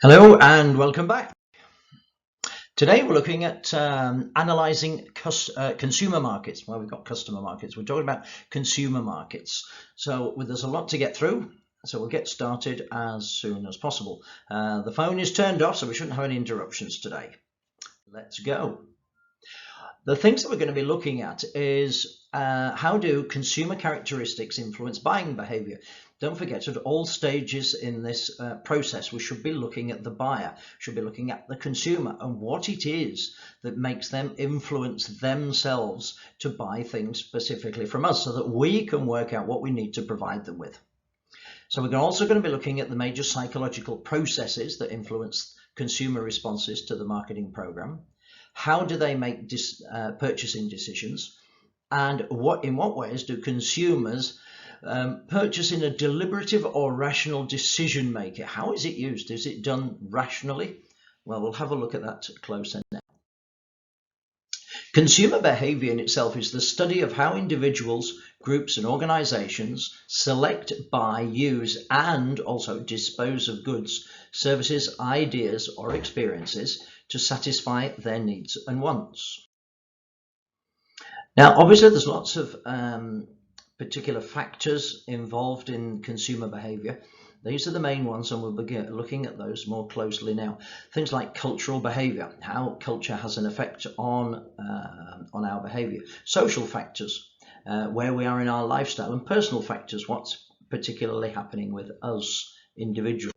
Hello and welcome back. Today we're looking at analysing consumer markets. Well, we've got customer markets. We're talking about consumer markets. So there's a lot to get through. So we'll get started as soon as possible. The phone is turned off, so we shouldn't have any interruptions today. Let's go. The things that we're going to be looking at is how do consumer characteristics influence buying behaviour? Don't forget, at all stages in this process, we should be looking at the buyer, should be looking at the consumer and what it is that makes them influence themselves to buy things specifically from us so that we can work out what we need to provide them with. So we're also going to be looking at the major psychological processes that influence consumer responses to the marketing program. How do they make purchasing decisions? And in what ways do consumers purchase in a deliberative or rational decision maker? How is it used? Is it done rationally? Well, we'll have a look at that closer now. Consumer behavior in itself is the study of how individuals, groups and organizations select, buy, use and also dispose of goods, services, ideas or experiences to satisfy their needs and wants. Now, obviously there's lots of particular factors involved in consumer behavior. These are the main ones, and we'll begin looking at those more closely now. Things like cultural behavior, how culture has an effect on our behavior. Social factors, where we are in our lifestyle, and personal factors, what's particularly happening with us individually.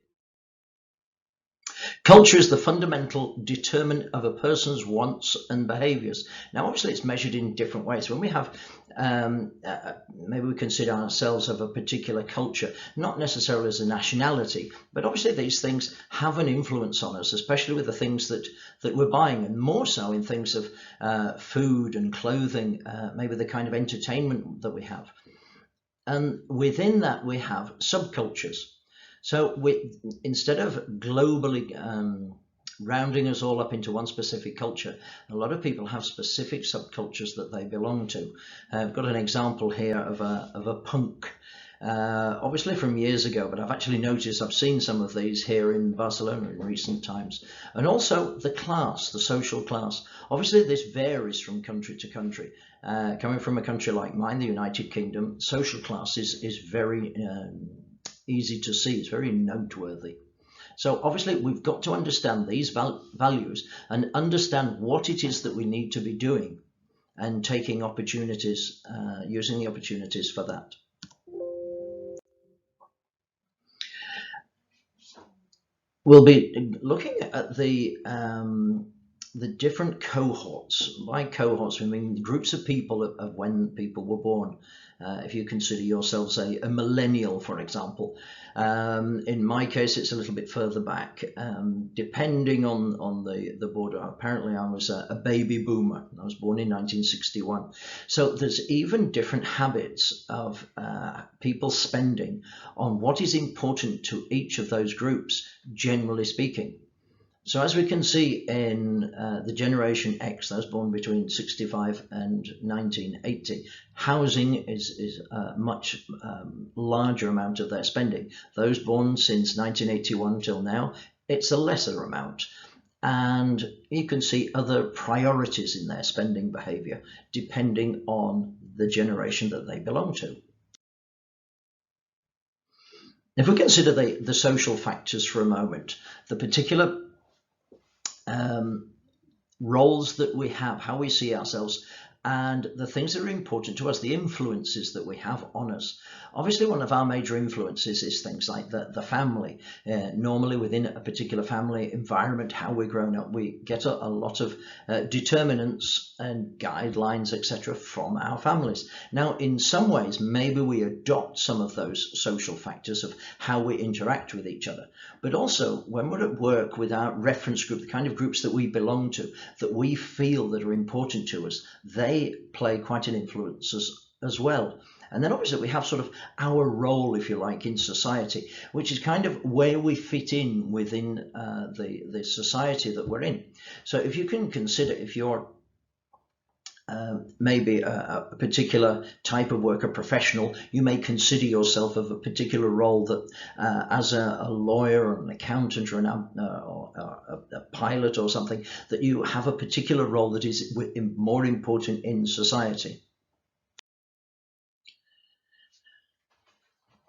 Culture is the fundamental determinant of a person's wants and behaviors. Now, obviously, it's measured in different ways. When we have, maybe we consider ourselves of a particular culture, not necessarily as a nationality, but obviously these things have an influence on us, especially with the things that we're buying, and more so in things of food and clothing, maybe the kind of entertainment that we have. And within that, we have subcultures. So instead of globally rounding us all up into one specific culture, a lot of people have specific subcultures that they belong to. I've got an example here of a punk, obviously from years ago, but I've actually noticed, I've seen some of these here in Barcelona in recent times. And also the class, the social class. Obviously this varies from country to country. Coming from a country like mine, the United Kingdom, social class is very easy to see. It's very noteworthy. So obviously we've got to understand these values and understand what it is that we need to be doing and taking opportunities, using the opportunities for that. We'll be looking at the different cohorts. By cohorts, we mean groups of people of when people were born. If you consider yourselves a millennial, for example, in my case, it's a little bit further back, depending on the border. Apparently, I was a baby boomer. I was born in 1961. So there's even different habits of people spending on what is important to each of those groups, generally speaking. So as we can see in the Generation X, those born between 65 and 1980, housing is a much larger amount of their spending. Those born since 1981 till now, it's a lesser amount. And you can see other priorities in their spending behavior, depending on the generation that they belong to. If we consider the social factors for a moment, the particular roles that we have, how we see ourselves, and the things that are important to us, the influences that we have on us. Obviously, one of our major influences is things like the family. Normally within a particular family environment, how we're grown up, we get a lot of determinants and guidelines, etc., from our families. Now, in some ways, maybe we adopt some of those social factors of how we interact with each other. But also, when we're at work with our reference group, the kind of groups that we belong to, that we feel that are important to us, they play quite an influence as well. And then obviously we have sort of our role, if you like, in society, which is kind of where we fit in within the society that we're in. So if you can consider, if you're maybe a particular type of work, a professional. You may consider yourself of a particular role that as a lawyer or an accountant or, a pilot or something, that you have a particular role that is more important in society.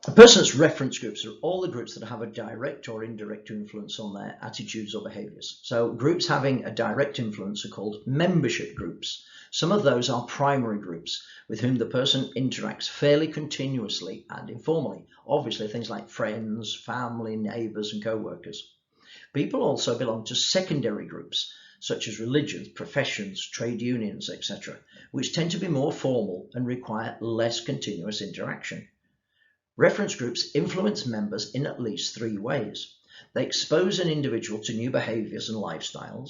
A person's reference groups are all the groups that have a direct or indirect influence on their attitudes or behaviors. So groups having a direct influence are called membership groups. Some of those are primary groups with whom the person interacts fairly continuously and informally. Obviously, things like friends, family, neighbours, and co-workers. People also belong to secondary groups, such as religions, professions, trade unions, etc., which tend to be more formal and require less continuous interaction. Reference groups influence members in at least three ways. They expose an individual to new behaviours and lifestyles.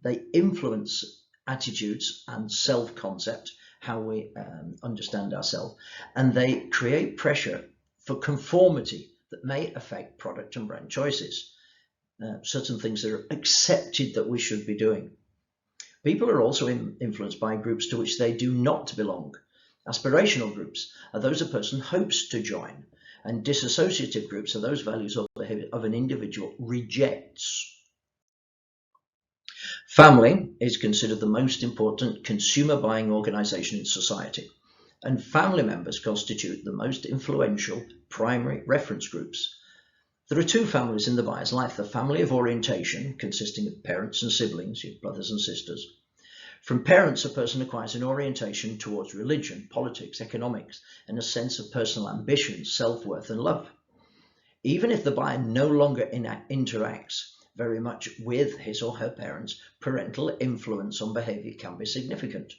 They influence attitudes and self-concept, how we understand ourselves, and they create pressure for conformity that may affect product and brand choices. Certain things that are accepted that we should be doing. People are also influenced by groups to which they do not belong. Aspirational groups are those a person hopes to join, and dissociative groups are those values or behavior of an individual rejects. Family is considered the most important consumer buying organization in society, and family members constitute the most influential primary reference groups. There are two families in the buyer's life: the family of orientation, consisting of parents and siblings, your brothers and sisters. From parents, a person acquires an orientation towards religion, politics, economics, and a sense of personal ambition, self-worth, and love. Even if the buyer no longer interacts very much with his or her parents, parental influence on behavior can be significant.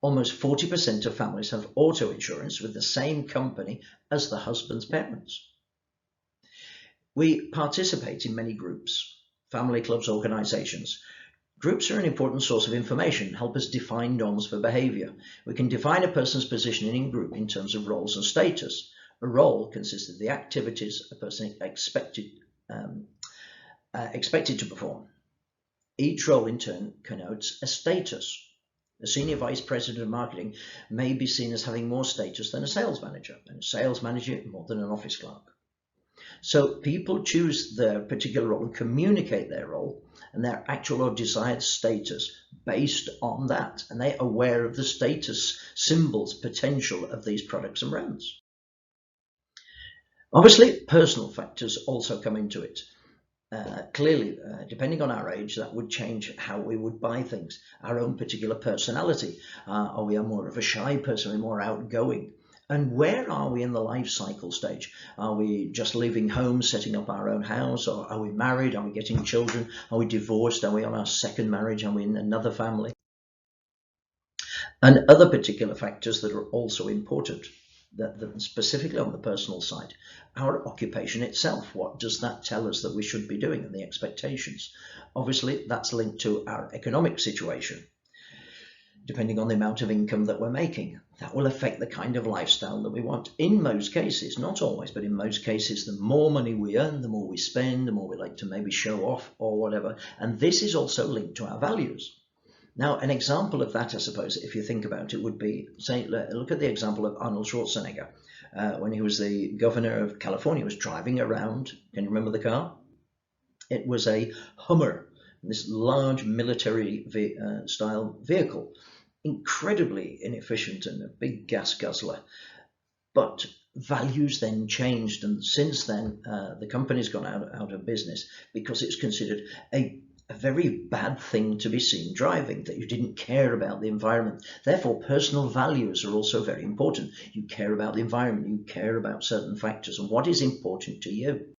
Almost 40% of families have auto insurance with the same company as the husband's parents. We participate in many groups, family clubs, organizations. Groups are an important source of information, help us define norms for behavior. We can define a person's position in a group in terms of roles and status. A role consists of the activities a person expected to perform. Each role in turn connotes a status. A senior vice president of marketing may be seen as having more status than a sales manager, and a sales manager more than an office clerk. So people choose their particular role and communicate their role and their actual or desired status based on that, and they're aware of the status symbols potential of these products and brands. Obviously, personal factors also come into it. Clearly, depending on our age, that would change how we would buy things. Our own particular personality. Are we more of a shy person? Are we more outgoing? And where are we in the life cycle stage? Are we just leaving home, setting up our own house? Or are we married? Are we getting children? Are we divorced? Are we on our second marriage? Are we in another family? And other particular factors that are also important, that specifically on the personal side. Our occupation itself, what does that tell us that we should be doing, and the expectations? Obviously, that's linked to our economic situation. Depending on the amount of income that we're making, that will affect the kind of lifestyle that we want. In most cases, not always, but in most cases, the more money we earn, the more we spend, the more we like to maybe show off or whatever. And this is also linked to our values. Now, an example of that, I suppose, if you think about it, would be, say, look at the example of Arnold Schwarzenegger. When he was the governor of California, he was driving around. Can you remember the car? It was a Hummer, this large military style vehicle. Incredibly inefficient and a big gas guzzler. But values then changed, and since then the company's gone out of business because it's considered a very bad thing to be seen driving, that you didn't care about the environment. Therefore, personal values are also very important. You care about the environment, you care about certain factors, and what is important to you.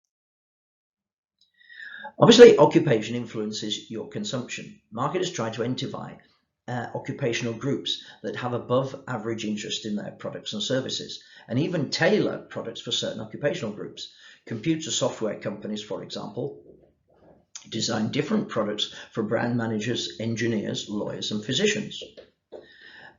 Obviously, occupation influences your consumption. Marketers try to identify occupational groups that have above average interest in their products and services, and even tailor products for certain occupational groups. Computer software companies, for example, design different products for brand managers, engineers, lawyers, and physicians.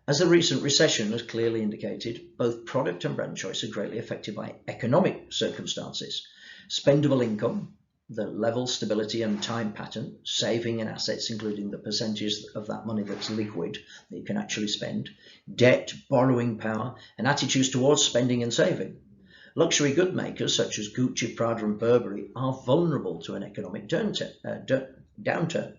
As the recent recession has clearly indicated, both product and brand choice are greatly affected by economic circumstances. Spendable income, the level, stability and time pattern, saving and assets, including the percentage of that money that's liquid that you can actually spend, debt, borrowing power, and attitudes towards spending and saving. Luxury good makers such as Gucci, Prada and Burberry are vulnerable to an economic downturn.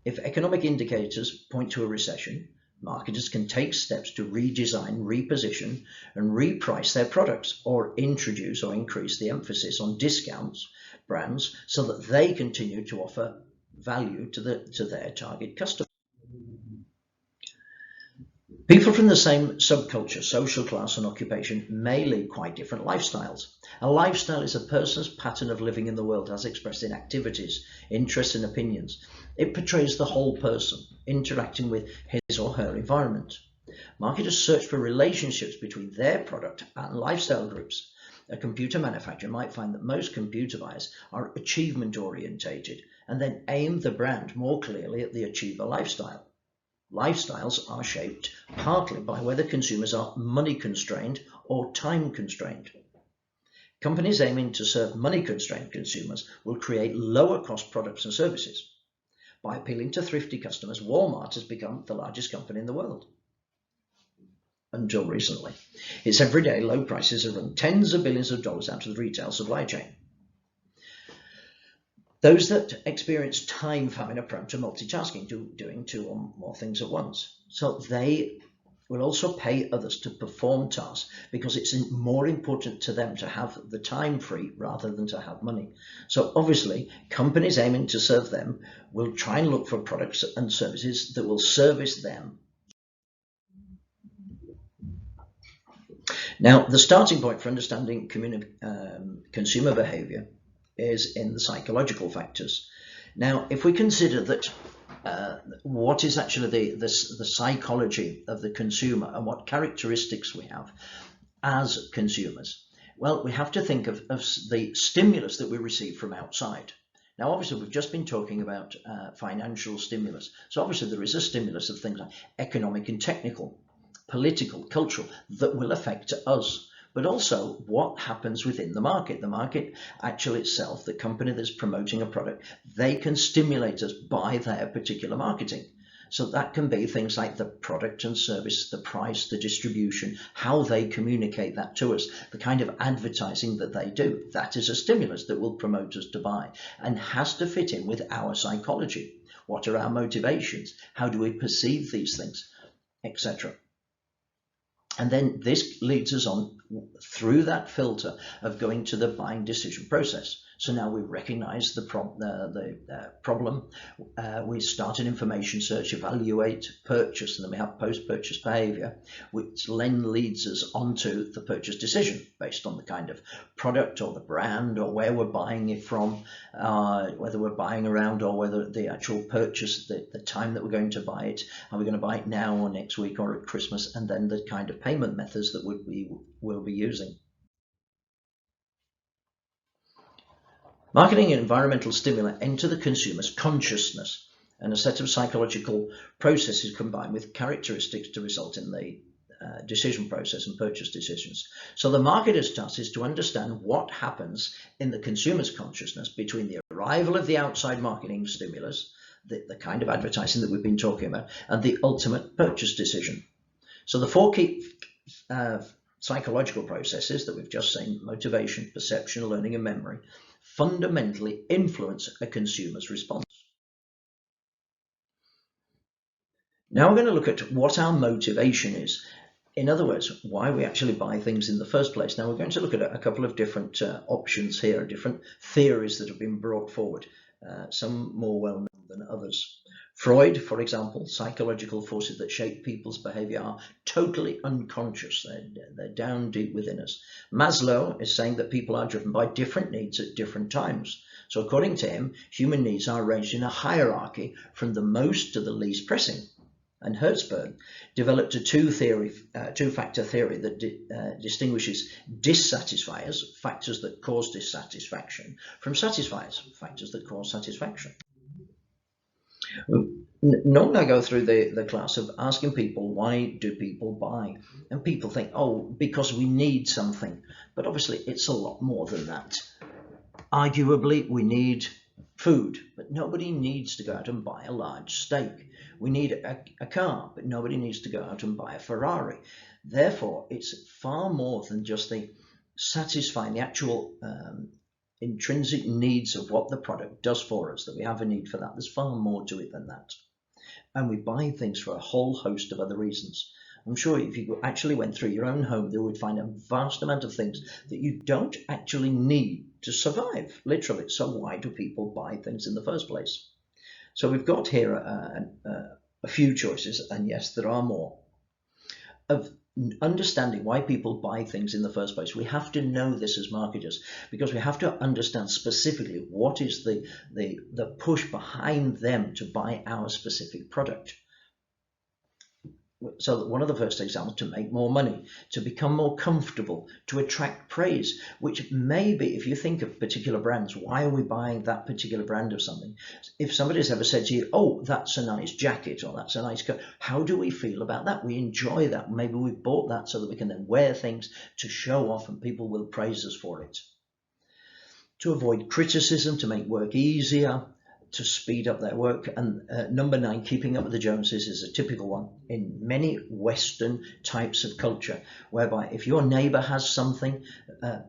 If economic indicators point to a recession, marketers can take steps to redesign, reposition and reprice their products, or introduce or increase the emphasis on discounts brands so that they continue to offer value to their target customers. People from the same subculture, social class and occupation may lead quite different lifestyles. A lifestyle is a person's pattern of living in the world as expressed in activities, interests and opinions. It portrays the whole person interacting with his or her environment. Marketers search for relationships between their product and lifestyle groups. A computer manufacturer might find that most computer buyers are achievement orientated and then aim the brand more clearly at the achiever lifestyle. Lifestyles are shaped partly by whether consumers are money constrained or time constrained. Companies aiming to serve money constrained consumers will create lower cost products and services. By appealing to thrifty customers, Walmart has become the largest company in the world. Until recently. Its everyday low prices have run tens of billions of dollars out of the retail supply chain. Those that experience time famine are prone to multitasking, doing two or more things at once. So they will also pay others to perform tasks because it's more important to them to have the time free rather than to have money. So obviously, companies aiming to serve them will try and look for products and services that will service them. Now, the starting point for understanding consumer behavior is in the psychological factors. Now, if we consider that what is actually the psychology of the consumer and what characteristics we have as consumers, well, we have to think of the stimulus that we receive from outside. Now, obviously, we've just been talking about financial stimulus. So obviously, there is a stimulus of things like economic and technical, political, cultural, that will affect us. But also what happens within the market. The market actually itself, the company that's promoting a product, they can stimulate us by their particular marketing. So that can be things like the product and service, the price, the distribution, how they communicate that to us, the kind of advertising that they do. That is a stimulus that will promote us to buy and has to fit in with our psychology. What are our motivations? How do we perceive these things, etc.? And then this leads us on through that filter of going to the buying decision process. So now we recognize the problem, we start an information search, evaluate, purchase, and then we have post-purchase behavior, which then leads us onto the purchase decision based on the kind of product or the brand or where we're buying it from, whether we're buying around or whether the actual purchase, the time that we're going to buy it, are we going to buy it now or next week or at Christmas, and then the kind of payment methods that we'll be using. Marketing and environmental stimuli enter the consumer's consciousness, and a set of psychological processes combined with characteristics to result in the decision process and purchase decisions. So the marketer's task is to understand what happens in the consumer's consciousness between the arrival of the outside marketing stimulus, the kind of advertising that we've been talking about, and the ultimate purchase decision. So the four key psychological processes that we've just seen, motivation, perception, learning, and memory, fundamentally influence a consumer's response. Now we're going to look at what our motivation is. In other words, why we actually buy things in the first place. Now we're going to look at a couple of different options here, different theories that have been brought forward, some more well known than others. Freud, for example, psychological forces that shape people's behavior are totally unconscious. They're down deep within us. Maslow is saying that people are driven by different needs at different times. So according to him, human needs are arranged in a hierarchy from the most to the least pressing. And Hertzberg developed a two-factor theory that distinguishes dissatisfiers, factors that cause dissatisfaction, from satisfiers, factors that cause satisfaction. Normally I go through the class of asking people, why do people buy? And people think, oh, because we need something. But obviously it's a lot more than that. Arguably, we need food, but nobody needs to go out and buy a large steak. We need a car, but nobody needs to go out and buy a Ferrari. Therefore, it's far more than just the satisfying the actual intrinsic needs of what the product does for us, that we have a need for that. There's far more to it than that. And we buy things for a whole host of other reasons. I'm sure if you actually went through your own home, you would find a vast amount of things that you don't actually need to survive, literally. So why do people buy things in the first place? So we've got here a few choices, and yes, there are more. Of understanding why people buy things in the first place, we have to know this as marketers, because we have to understand specifically what is the push behind them to buy our specific product. So one of the first examples, to make more money, to become more comfortable, to attract praise, which maybe if you think of particular brands, why are we buying that particular brand of something? If somebody's ever said to you, oh, that's a nice jacket, or that's a nice coat, how do we feel about that? We enjoy that. Maybe we bought that so that we can then wear things to show off and people will praise us for it. To avoid criticism, to make work easier, to speed up their work. And number 9, keeping up with the Joneses, is a typical one in many Western types of culture, whereby if your neighbor has something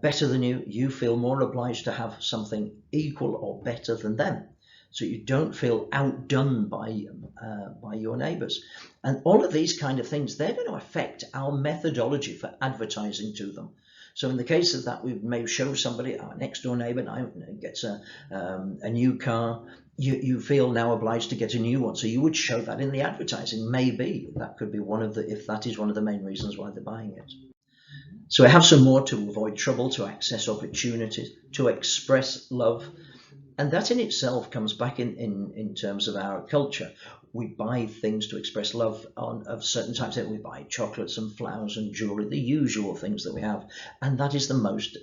better than you, you feel more obliged to have something equal or better than them. So you don't feel outdone by your neighbors. And all of these kind of things, they're going to affect our methodology for advertising to them. So in the case of that, we may show somebody, our next door neighbor now gets a new car. You feel now obliged to get a new one. So you would show that in the advertising. Maybe that could be if that is one of the main reasons why they're buying it. So I have some more: to avoid trouble, to access opportunities, to express love. And that in itself comes back in terms of our culture. We buy things to express love of certain types. We buy chocolates and flowers and jewelry, the usual things that we have. And that is the most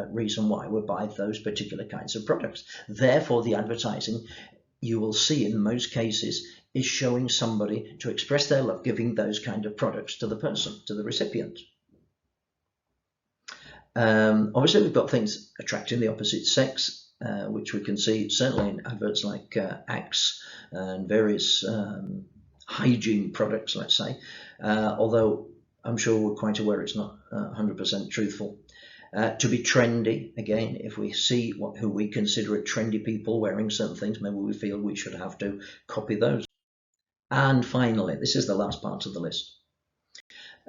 reason why we buy those particular kinds of products. Therefore, the advertising, you will see in most cases, is showing somebody to express their love, giving those kind of products to the person, to the recipient. Obviously, we've got things attracting the opposite sex, which we can see certainly in adverts like Axe and various hygiene products, let's say, although I'm sure we're quite aware it's not 100% truthful. To be trendy, again, if we see who we consider trendy people wearing certain things, maybe we feel we should have to copy those. And finally, this is the last part of the list.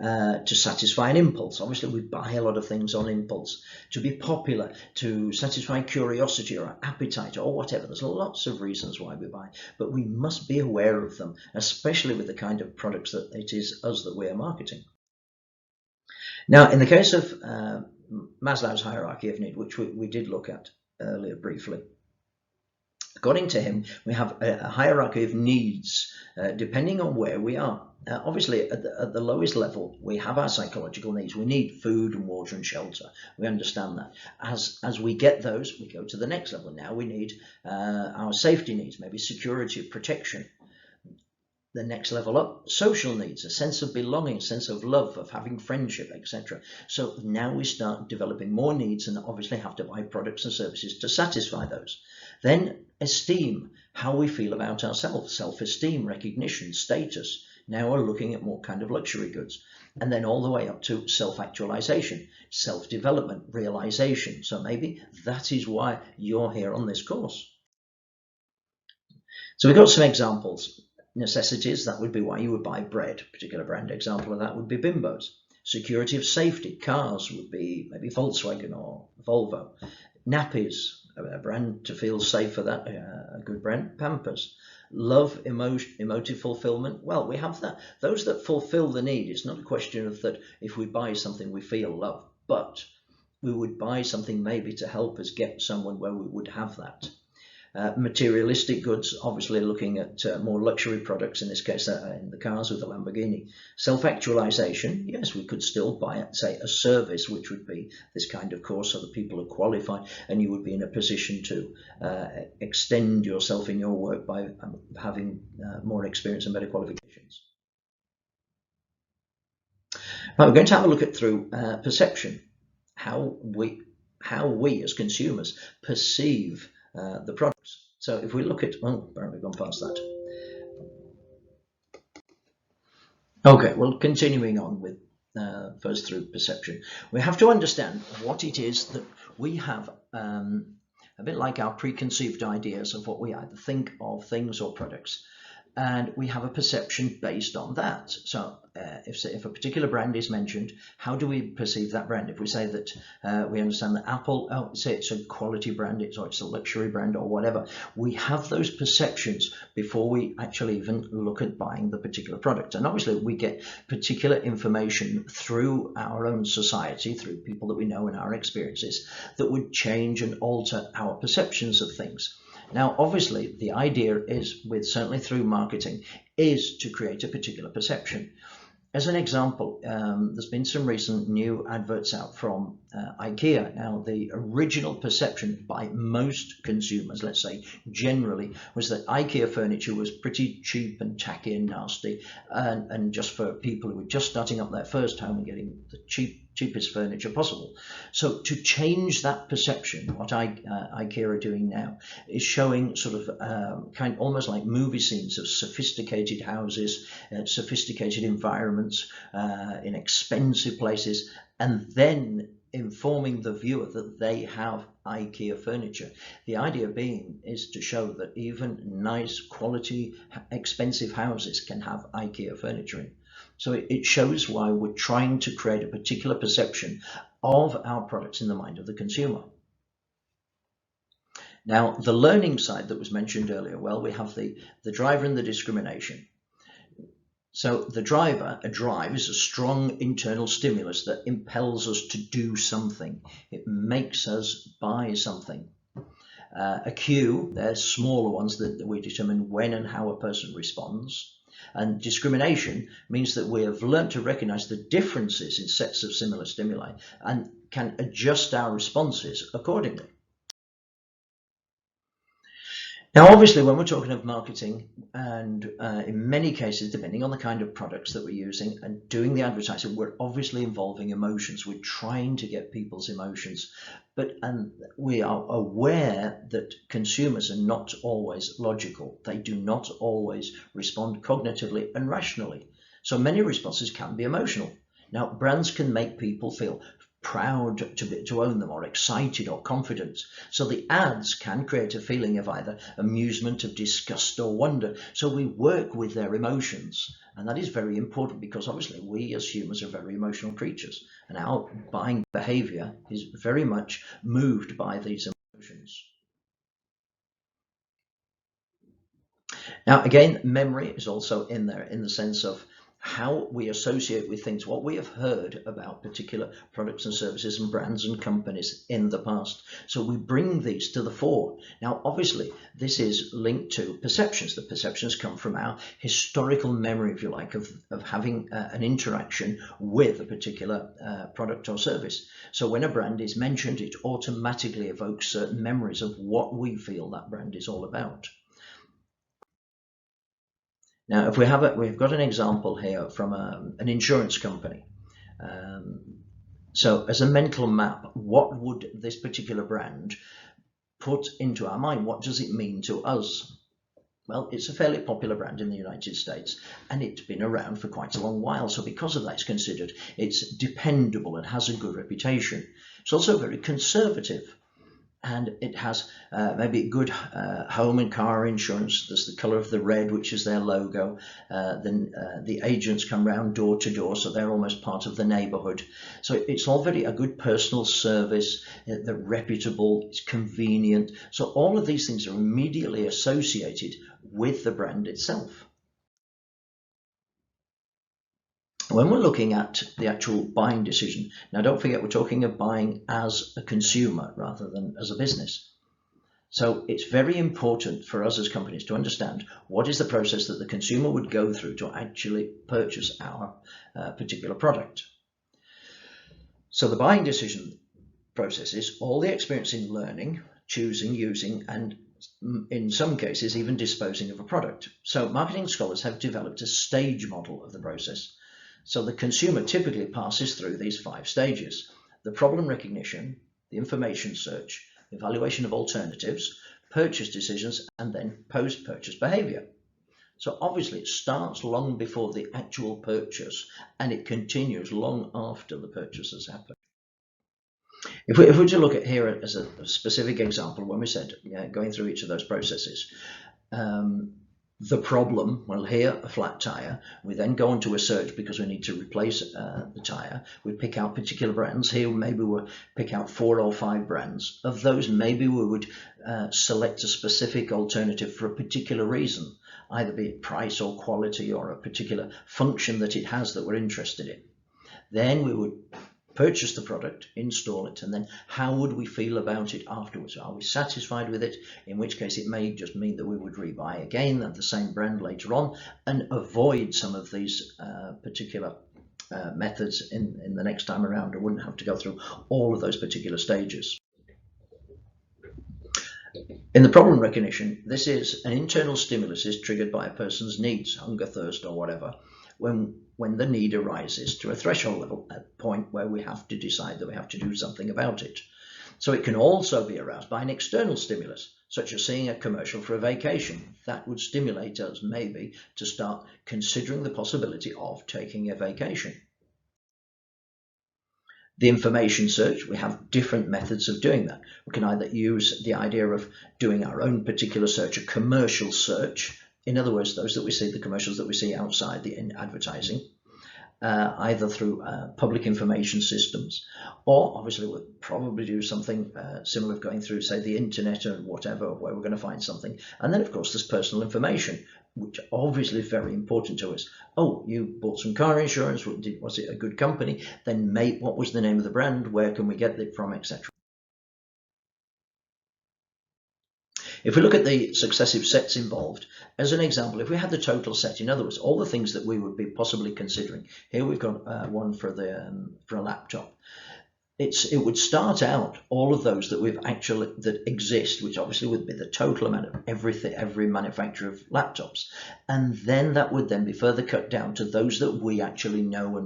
To satisfy an impulse. Obviously, we buy a lot of things on impulse. To be popular, to satisfy curiosity or appetite or whatever. There's lots of reasons why we buy, but we must be aware of them, especially with the kind of products that it is us that we are marketing. Now, in the case of Maslow's hierarchy of need, which we did look at earlier briefly, according to him, we have a hierarchy of needs depending on where we are. Obviously, at the lowest level, we have our psychological needs. We need food and water and shelter. We understand that. As we get those, we go to the next level. Now we need our safety needs, maybe security, protection. The next level up, social needs, a sense of belonging, a sense of love, of having friendship, etc. So now we start developing more needs and obviously have to buy products and services to satisfy those. Then esteem, how we feel about ourselves, self-esteem, recognition, status. Now we're looking at more kind of luxury goods. And then all the way up to self-actualization, self-development, realization. So maybe that is why you're here on this course. So we've got some examples. Necessities, that would be why you would buy bread. A particular brand example of that would be Bimbo's. Security of safety, cars would be maybe Volkswagen or Volvo. Nappies, a brand to feel safe for that, a good brand, Pampers. Love, emotive fulfillment. Well, we have that. Those that fulfill the need, it's not a question of that if we buy something we feel love, but we would buy something maybe to help us get someone where we would have that. Materialistic goods, obviously looking at more luxury products, in this case in the cars with the Lamborghini. Self-actualization, yes, we could still buy, say, a service, which would be this kind of course so that people are qualified and you would be in a position to extend yourself in your work by having more experience and better qualifications. Right, we're going to have a look at through perception, how we how we as consumers perceive the products. So if we look at, oh, apparently gone past that. Okay, well, continuing on with first through perception, we have to understand what it is that we have, a bit like our preconceived ideas of what we either think of things or products, and we have a perception based on that. So if a particular brand is mentioned, how do we perceive that brand? If we say that we understand that Apple, say it's a quality brand, it's a luxury brand or whatever, we have those perceptions before we actually even look at buying the particular product. And obviously we get particular information through our own society, through people that we know and our experiences, that would change and alter our perceptions of things. Now, obviously, the idea is, certainly through marketing, is to create a particular perception. As an example, there's been some recent new adverts out from IKEA. Now, the original perception by most consumers, let's say generally, was that IKEA furniture was pretty cheap and tacky and nasty, and just for people who were just starting up their first home and getting the cheapest furniture possible. So to change that perception, what IKEA are doing now is showing sort of almost like movie scenes of sophisticated houses, sophisticated environments, in expensive places, and then informing the viewer that they have IKEA furniture. The idea being is to show that even nice quality expensive houses can have IKEA furniture in. So it shows why we're trying to create a particular perception of our products in the mind of the consumer. Now, the learning side that was mentioned earlier, well, we have the driver and the discrimination. So the drive is a strong internal stimulus that impels us to do something. It makes us buy something. A cue, they're smaller ones that we determine when and how a person responds. And discrimination means that we have learned to recognize the differences in sets of similar stimuli and can adjust our responses accordingly. Now, obviously, when we're talking of marketing, and in many cases, depending on the kind of products that we're using and doing the advertising, we're obviously involving emotions. We're trying to get people's emotions, and we are aware that consumers are not always logical. They do not always respond cognitively and rationally. So many responses can be emotional. Now, brands can make people feel proud to own them, or excited or confident. So the ads can create a feeling of either amusement, of disgust or wonder. So we work with their emotions, and that is very important because obviously we as humans are very emotional creatures, and our buying behavior is very much moved by these emotions. Now again, memory is also in there in the sense of how we associate with things, what we have heard about particular products and services and brands and companies in the past. So we bring these to the fore. Now, obviously, this is linked to perceptions. The perceptions come from our historical memory, if you like, of having an interaction with a particular product or service. So when a brand is mentioned, it automatically evokes certain memories of what we feel that brand is all about. Now, if we've got an example here from an insurance company. So as a mental map, what would this particular brand put into our mind? What does it mean to us? Well, it's a fairly popular brand in the United States, and it's been around for quite a long while. So because of that, it's dependable and has a good reputation. It's also very conservative. And it has maybe good home and car insurance. There's the color of the red, which is their logo. Then the agents come round door to door, so they're almost part of the neighborhood. So it's all a good personal service. They're reputable, it's convenient. So all of these things are immediately associated with the brand itself. When we're looking at the actual buying decision, now don't forget we're talking of buying as a consumer rather than as a business. So it's very important for us as companies to understand what is the process that the consumer would go through to actually purchase our particular product. So the buying decision process is all the experience in learning, choosing, using, and in some cases even disposing of a product. So marketing scholars have developed a stage model of the process. So the consumer typically passes through these 5 stages: the problem recognition, the information search, evaluation of alternatives, purchase decisions, and then post-purchase behavior. So obviously it starts long before the actual purchase and it continues long after the purchase has happened. If we were to look at here as a specific example, when we said going through each of those processes, the problem, well, here a flat tire, we then go on to a search because we need to replace the tire. We pick out particular brands. Here maybe we'll pick out 4 or 5 brands. Of those, maybe we would select a specific alternative for a particular reason, either be it price or quality or a particular function that it has that we're interested in. Then we would purchase the product, install it, and then how would we feel about it afterwards? Are we satisfied with it? In which case it may just mean that we would rebuy again at the same brand later on and avoid some of these particular methods in the next time around. I wouldn't have to go through all of those particular stages. In the problem recognition, this is an internal stimulus is triggered by a person's needs, hunger, thirst, or whatever, when the need arises to a threshold level, a point where we have to decide that we have to do something about it. So it can also be aroused by an external stimulus, such as seeing a commercial for a vacation. That would stimulate us maybe to start considering the possibility of taking a vacation. The information search, we have different methods of doing that. We can either use the idea of doing our own particular search, a commercial search. In other words, those that we see, the commercials that we see outside in advertising, either through public information systems, or obviously we'll probably do something similar of going through, say, the internet or whatever, where we're going to find something. And then, of course, there's personal information, which obviously is very important to us. Oh, you bought some car insurance. Was it a good company? Then, mate, what was the name of the brand? Where can we get it from, etc. If we look at the successive sets involved, as an example, if we had the total set, in other words, all the things that we would be possibly considering, here we've got one for a laptop. It would start out all of those that exist, which obviously would be the total amount of every manufacturer of laptops, and then that would then be further cut down to those that we actually know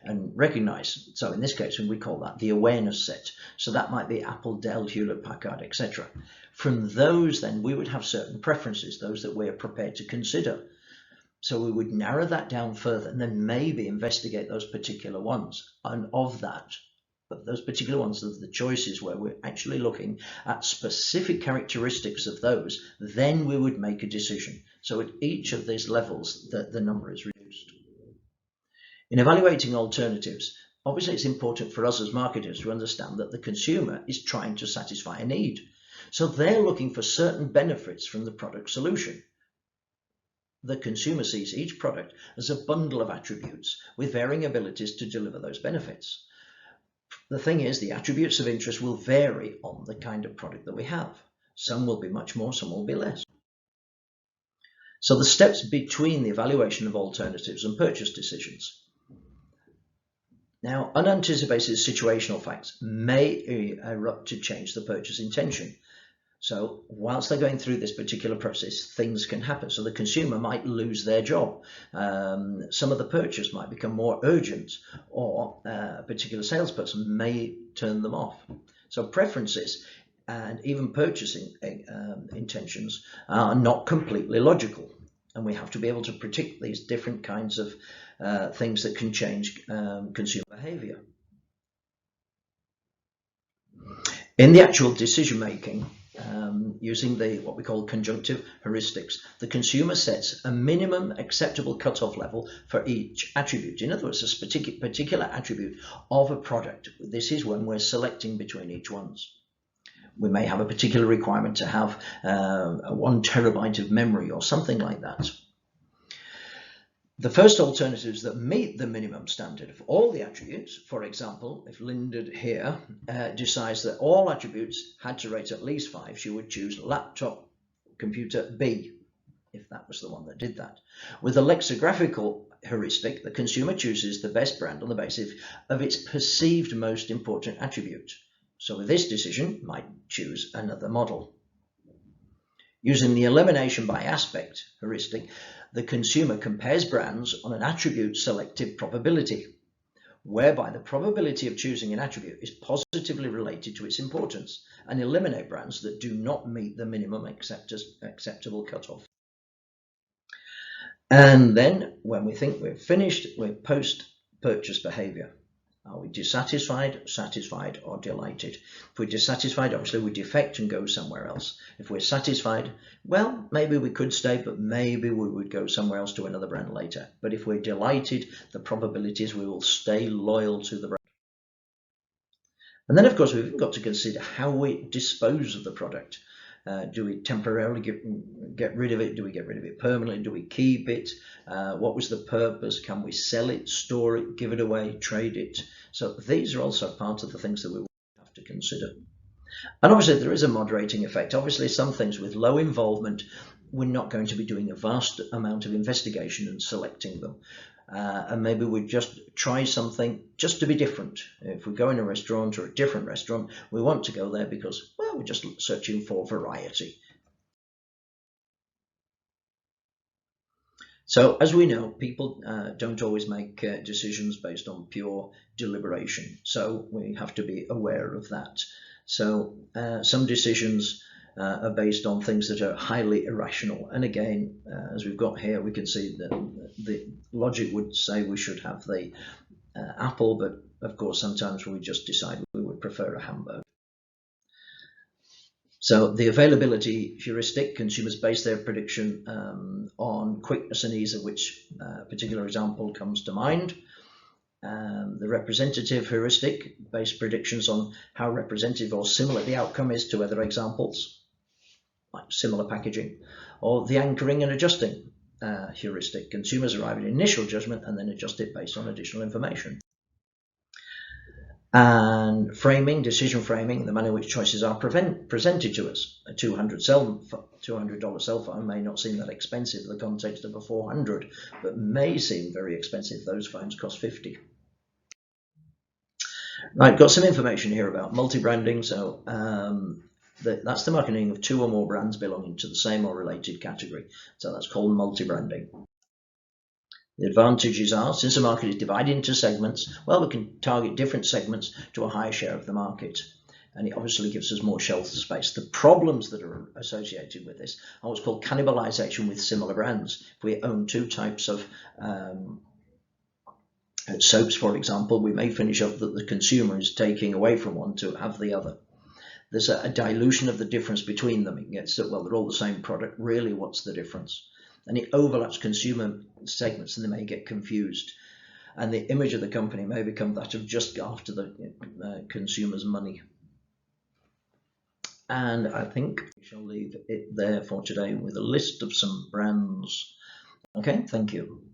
and recognize. So in this case, we call that the awareness set. So that might be Apple, Dell, Hewlett Packard, etc. From those, then we would have certain preferences, those that we're prepared to consider. So we would narrow that down further and then maybe investigate those particular ones. And of that, but those particular ones are the choices where we're actually looking at specific characteristics of those, then we would make a decision. So at each of these levels, the number is reduced. In evaluating alternatives, obviously it's important for us as marketers to understand that the consumer is trying to satisfy a need. So they're looking for certain benefits from the product solution. The consumer sees each product as a bundle of attributes with varying abilities to deliver those benefits. The thing is, the attributes of interest will vary on the kind of product that we have. Some will be much more, some will be less. So the steps between the evaluation of alternatives and purchase decisions. Now, unanticipated situational facts may erupt to change the purchase intention. So whilst they're going through this particular process, things can happen. So the consumer might lose their job. Some of the purchase might become more urgent, or a particular salesperson may turn them off. So preferences and even purchasing intentions are not completely logical. And we have to be able to predict these different kinds of things that can change consumer behavior. In the actual decision making, using what we call conjunctive heuristics, the consumer sets a minimum acceptable cutoff level for each attribute. In other words, a particular attribute of a product. This is when we're selecting between each ones. We may have a particular requirement to have 1 terabyte of memory or something like that. The first alternatives that meet the minimum standard of all the attributes, for example, if Linda here decides that all attributes had to rate at least 5, she would choose laptop computer B, if that was the one that did that. With a lexicographical heuristic, the consumer chooses the best brand on the basis of its perceived most important attribute. So with this decision, might choose another model. Using the elimination by aspect heuristic, the consumer compares brands on an attribute selective probability. whereby the probability of choosing an attribute is positively related to its importance, and eliminate brands that do not meet the minimum acceptable cutoff. And then when we think we're finished, we're post-purchase behavior. Are we dissatisfied, satisfied, or delighted? If we're dissatisfied, obviously we defect and go somewhere else. If we're satisfied, well, maybe we could stay, but maybe we would go somewhere else to another brand later. But if we're delighted, the probability is we will stay loyal to the brand. And then, of course, we've got to consider how we dispose of the product. Do we temporarily get rid of it? Do we get rid of it permanently? Do we keep it? What was the purpose? Can we sell it, store it, give it away, trade it? So these are also part of the things that we have to consider. And obviously there is a moderating effect. Obviously some things with low involvement, we're not going to be doing a vast amount of investigation and selecting them. And maybe we just try something just to be different. If we go in a restaurant or a different restaurant, we want to go there because, well, we're just searching for variety. So as we know, people don't always make decisions based on pure deliberation. So we have to be aware of that. So some decisions are based on things that are highly irrational. And again, as we've got here, we can see that the logic would say we should have the apple, but of course, sometimes we just decide we would prefer a hamburger. So the availability heuristic, consumers base their prediction on quickness and ease, of which particular example comes to mind. The representative heuristic based predictions on how representative or similar the outcome is to other examples, like similar packaging, or the anchoring and adjusting heuristic. Consumers arrive at initial judgment and then adjust it based on additional information. And framing, decision framing, the manner in which choices are presented to us. A $200 cell phone may not seem that expensive in the context of a $400, but may seem very expensive. Those phones cost $50. Right, got some information here about multi-branding. So that's the marketing of two or more brands belonging to the same or related category. So that's called multi-branding. The advantages are, since the market is divided into segments, well, we can target different segments to a higher share of the market. And it obviously gives us more shelf space. The problems that are associated with this are what's called cannibalization with similar brands. If we own two types of soaps, for example, we may finish up that the consumer is taking away from one to have the other. There's a dilution of the difference between them. It gets that, well, they're all the same product. Really, what's the difference? And it overlaps consumer segments and they may get confused. And the image of the company may become that of just after the consumer's money. And I think we shall leave it there for today with a list of some brands. Okay, thank you.